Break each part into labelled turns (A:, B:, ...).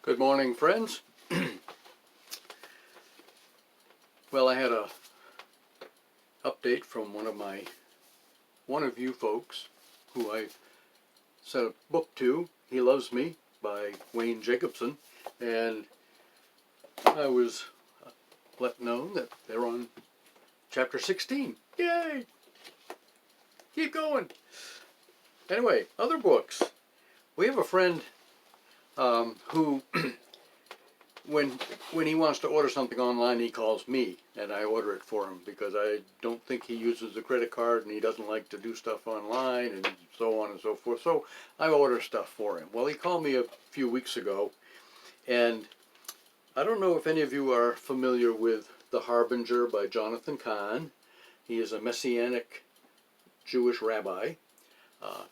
A: Good morning, friends. Well, I had a update from one of you folks who I sent a book to, He Loves Me by Wayne Jacobson, and I was let know that they're on chapter 16. Yay! Keep going. Anyway, other books. We have a friend who when he wants to order something online, he calls me and I order it for him because I don't think he uses a credit card and he doesn't like to do stuff online and so on and so forth. So I order stuff for him. Well, he called me a few weeks ago, and I don't know if any of you are familiar with The Harbinger by Jonathan Cahn. He is a Messianic Jewish rabbi,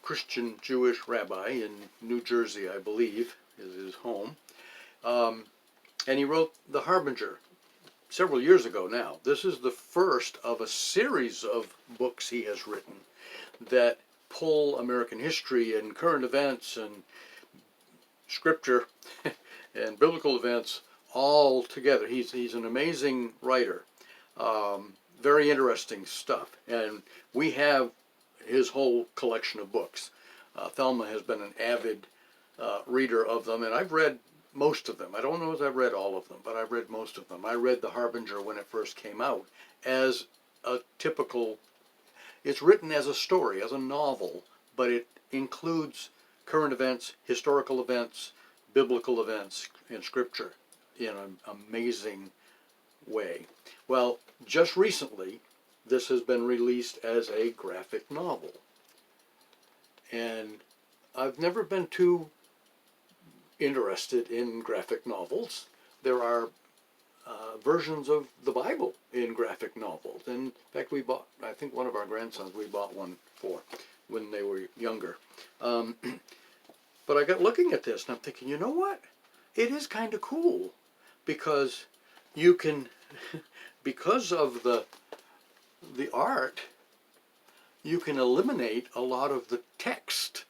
A: Christian Jewish rabbi in New Jersey, I believe, is his home. And he wrote The Harbinger several years ago now. This is the first of a series of books he has written that pull American history and current events and scripture and biblical events all together. He's an amazing writer. Very interesting stuff. And we have his whole collection of books. Thelma has been an avid reader of them, and I've read most of them. I don't know if I've read all of them, but I've read most of them. I read The Harbinger when it first came out as a typical, it's written as a story, as a novel, but it includes current events, historical events, biblical events, and scripture in an amazing way. Well, just recently, this has been released as a graphic novel. And I've never been too interested in graphic novels. There are versions of the Bible in graphic novels. In fact, we bought, I think one of our grandsons, we bought one for when they were younger. But I got looking at this and I'm thinking, you know what? It is kind of cool because you can, because of the art, you can eliminate a lot of the text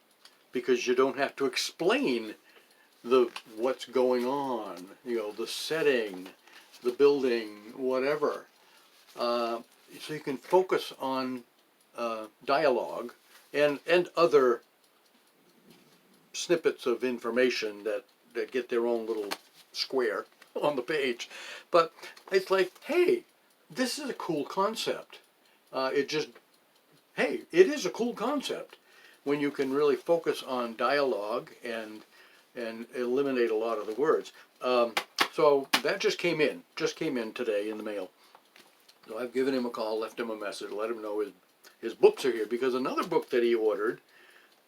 A: because you don't have to explain what's going on, the setting, the building, whatever. So you can focus on dialogue and other snippets of information that get their own little square on the page. But it's like, hey, this is a cool concept. It is a cool concept when you can really focus on dialogue and eliminate a lot of the words. So that just came in today in the mail. So I've given him a call, left him a message, let him know his books are here, because another book that he ordered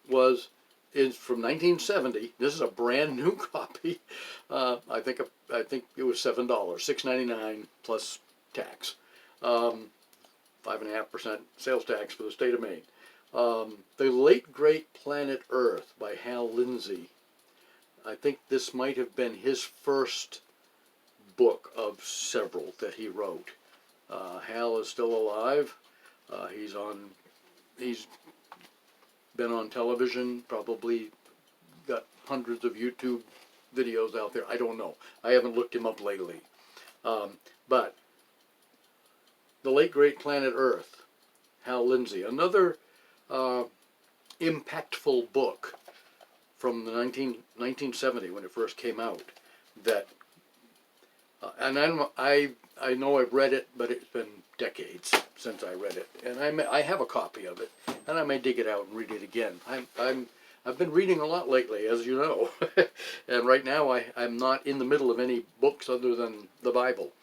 A: is from 1970. This is a brand new copy. I think it was $7, $6.99 plus tax, 5.5% sales tax for the state of Maine. The Late Great Planet Earth by Hal Lindsey. I think this might have been his first book of several that he wrote. Hal is still alive. He's been on television, probably got hundreds of YouTube videos out there. I don't know. I haven't looked him up lately. But The Late Great Planet Earth, Hal Lindsey. Another impactful book from the 1970 when it first came out. That, and I know I've read it, but it's been decades since I read it, and I have a copy of it, and I may dig it out and read it again. I've been reading a lot lately, as you know, and right now I'm not in the middle of any books other than the Bible.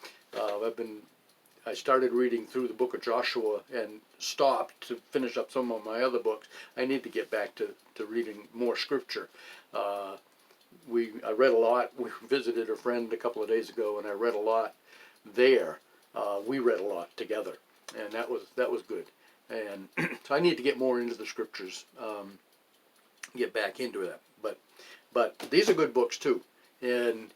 A: I started reading through the book of Joshua and stopped to finish up some of my other books. I need to get back to reading more scripture. I read a lot. We visited a friend a couple of days ago, and I read a lot there. We read a lot together, and that was good. And so I need to get more into the scriptures, get back into that. But these are good books too, and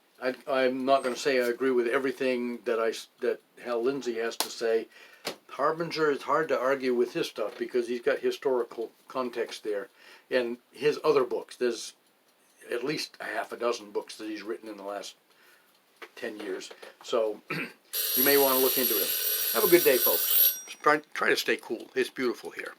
A: I'm not going to say I agree with everything that Hal Lindsey has to say. Harbinger is hard to argue with his stuff because he's got historical context there, and his other books. at least a half a dozen books that he's written in the last 10 years. So you may want to look into him. Have a good day, folks. Try to stay cool. It's beautiful here.